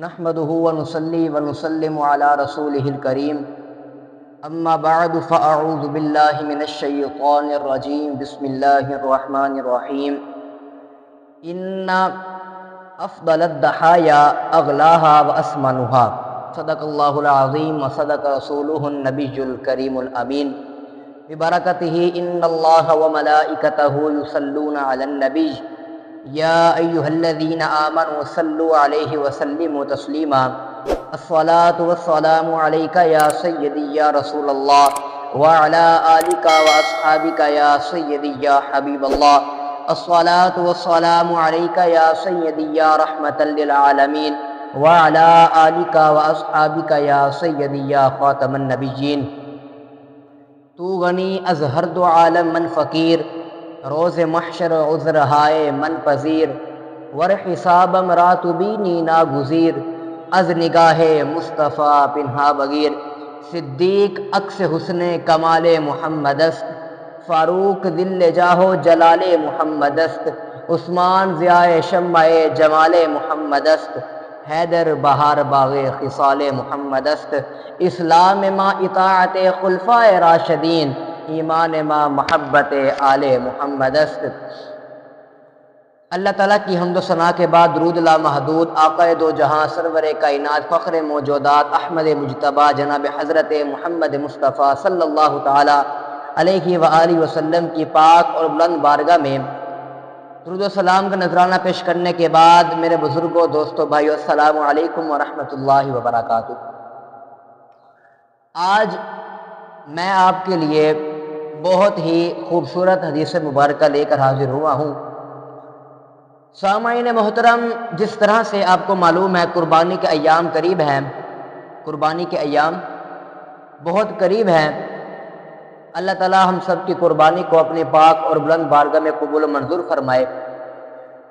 نحمده ونصلي ونسلم على رسوله الكريم اما بعد فاعوذ بالله من الشيطان الرجيم بسم الله الرحمن الرحيم ان افضل الضحايا اغلاها واسمنها صدق الله العظيم وصدق رسوله النبي الكريم الامين ببركته ان الله وملائكته يصلون على النبي یا ایہا الذین آمنوا صلوا علیہ وسلموا تسلیما الصلاة والسلام علیک یا سیدی یا رسول اللہ وعلی آلک واصحابک یا سیدی یا حبیب اللہ الصلاة والسلام علیک یا سیدی یا رحمتا للعالمین وعلی آلک واصحابک یا سیدی یا خاتم النبیین تو غنی از ہر دو عالم من فقیر روز محشر عذر ہائے من پذیر ور حساب مراتبینی ناگزیر از نگاہ مصطفیٰ پنہا بغیر صدیق عکس حسن کمال محمد است فاروق دل جاہو جلال محمد است عثمان ضیاء شمع جمال محمد است حیدر بہار باغ خصال محمد است اسلام ما اطاعت خلفائے راشدین ایمان ما محبت آل محمد است۔ اللہ تعالیٰ کی حمد و ثنا کے بعد درود لامحدود آقا دو جہاں سرور کائنات فخر موجودات احمد مجتبیٰ جناب حضرت محمد مصطفیٰ صلی اللہ تعالیٰ علیہ وآلہ وسلم کی پاک اور بلند بارگاہ میں درود و سلام کا نذرانہ پیش کرنے کے بعد میرے بزرگوں دوستوں بھائیو السلام علیکم ورحمۃ اللہ وبرکاتہ۔ آج میں آپ کے لیے بہت ہی خوبصورت حدیث مبارکہ لے کر حاضر ہوا ہوں۔ سامعین محترم، جس طرح سے آپ کو معلوم ہے قربانی کے ایام قریب ہیں، قربانی کے ایام بہت قریب ہیں۔ اللہ تعالی ہم سب کی قربانی کو اپنے پاک اور بلند بارگاہ میں قبول و منظور فرمائے۔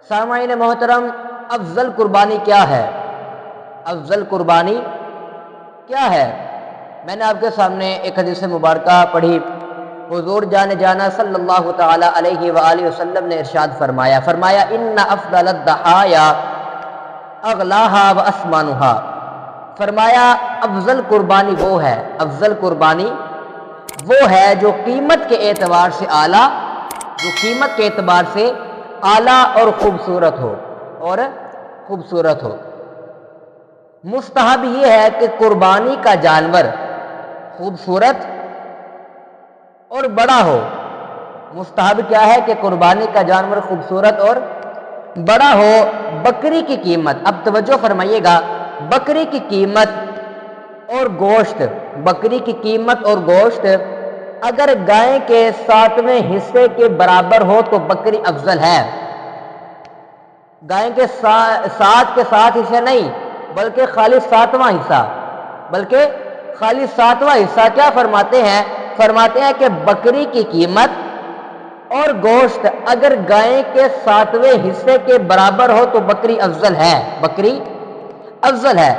سامعین محترم، افضل قربانی کیا ہے؟ افضل قربانی کیا ہے؟ میں نے آپ کے سامنے ایک حدیث مبارکہ پڑھی۔ حضور جانا صلی اللہ تعالی علیہ وآلہ وسلم نے ارشاد فرمایا ان افضل الضحایا اغلاہا واسمنہا، فرمایا افضل قربانی وہ ہے، افضل قربانی وہ ہے جو قیمت کے اعتبار سے اعلیٰ، جو قیمت کے اعتبار سے اعلیٰ اور خوبصورت ہو۔ مستحب یہ ہے کہ قربانی کا جانور خوبصورت اور بڑا ہو۔ مستحب کیا ہے کہ قربانی کا جانور خوبصورت اور بڑا ہو۔ بکری کی قیمت، اب توجہ فرمائیے گا، بکری کی قیمت اور گوشت، بکری کی قیمت اور گوشت اگر گائے کے 7ویں حصے کے برابر ہو تو بکری افضل ہے۔ گائے کے 7 کے 7 حصے نہیں بلکہ خالی 7واں حصہ، کیا فرماتے ہیں کہ بکری کی قیمت اور گوشت اگر گائے کے 7ویں حصے کے برابر ہو تو بکری افضل ہے، بکری افضل ہے۔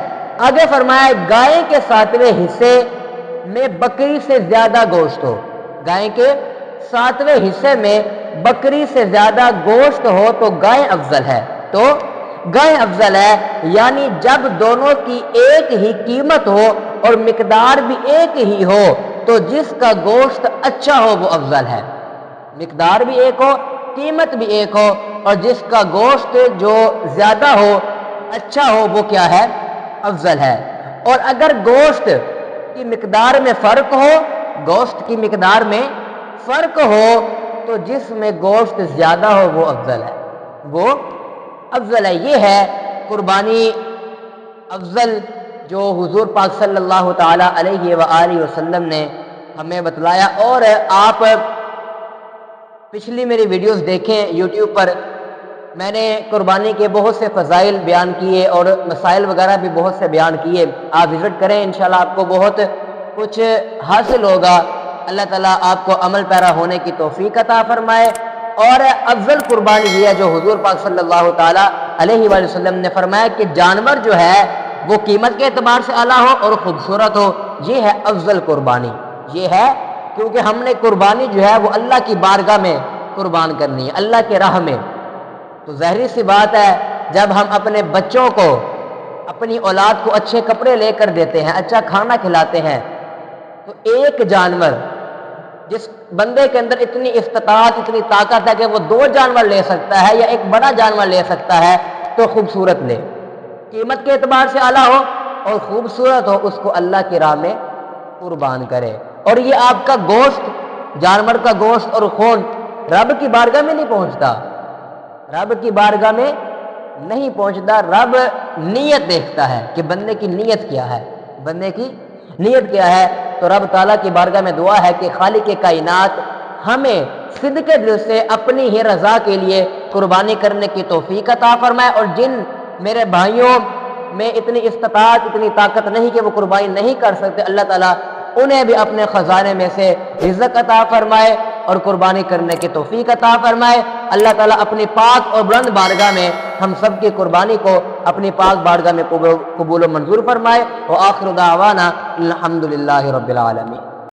آگے فرمایا گائے کے 7ویں حصے میں بکری سے زیادہ گوشت ہو، گائے کے 7ویں حصے میں بکری سے زیادہ گوشت ہو تو گائے افضل ہے، تو گائے افضل ہے۔ یعنی جب دونوں کی ایک ہی قیمت ہو اور مقدار بھی ایک ہی ہو تو جس کا گوشت اچھا ہو وہ افضل ہے، مقدار بھی ایک ہو، قیمت بھی ایک ہو، اور جس کا گوشت جو زیادہ ہو، اچھا ہو، وہ کیا ہے؟ افضل ہے۔ اور اگر گوشت کی مقدار میں فرق ہو، گوشت کی مقدار میں فرق ہو تو جس میں گوشت زیادہ ہو وہ افضل ہے، وہ افضل ہے۔ یہ ہے قربانی افضل جو حضور پاک صلی اللہ تعالی علیہ وآلہ وسلم نے ہمیں بتلایا۔ اور آپ پچھلی میری ویڈیوز دیکھیں یوٹیوب پر، میں نے قربانی کے بہت سے فضائل بیان کیے اور مسائل وغیرہ بھی بہت سے بیان کیے، آپ وزٹ کریں، انشاءاللہ آپ کو بہت کچھ حاصل ہوگا۔ اللہ تعالیٰ آپ کو عمل پیرا ہونے کی توفیق عطا فرمائے۔ اور افضل قربانی یہ ہے جو حضور پاک صلی اللہ تعالی علیہ وآلہ وسلم نے فرمایا کہ جانور جو ہے وہ قیمت کے اعتبار سے اعلیٰ ہو اور خوبصورت ہو، یہ ہے افضل قربانی، یہ ہے کیونکہ ہم نے قربانی جو ہے وہ اللہ کی بارگاہ میں قربان کرنی ہے، اللہ کے راہ میں۔ تو ظاہری سی بات ہے جب ہم اپنے بچوں کو اپنی اولاد کو اچھے کپڑے لے کر دیتے ہیں، اچھا کھانا کھلاتے ہیں، تو ایک جانور، جس بندے کے اندر اتنی استطاعت، اتنی طاقت ہے کہ وہ 2 جانور لے سکتا ہے یا ایک بڑا جانور لے سکتا ہے، تو خوبصورت لے، قیمت کے اعتبار سے اعلیٰ ہو اور خوبصورت ہو، اس کو اللہ کی راہ میں قربان کرے۔ اور یہ آپ کا گوشت، جانور کا گوشت اور خون رب کی بارگاہ میں نہیں پہنچتا، رب کی بارگاہ میں نہیں پہنچتا، رب نیت دیکھتا ہے کہ بندے کی نیت کیا ہے، بندے کی نیت کیا ہے۔ تو رب تعالیٰ کی بارگاہ میں دعا ہے کہ خالق کائنات ہمیں صدق دل سے اپنی ہی رضا کے لیے قربانی کرنے کی توفیق عطا فرمائے، اور جن میرے بھائیوں میں اتنی استطاعت، اتنی طاقت نہیں کہ وہ قربانی نہیں کر سکتے، اللہ تعالیٰ انہیں بھی اپنے خزانے میں سے رزق عطا فرمائے اور قربانی کرنے کی توفیق عطا فرمائے۔ اللہ تعالیٰ اپنی پاک اور بلند بارگاہ میں ہم سب کی قربانی کو اپنی پاک بارگاہ میں قبول و منظور فرمائے۔ وآخر دعوانا الحمدللہ رب العالمین۔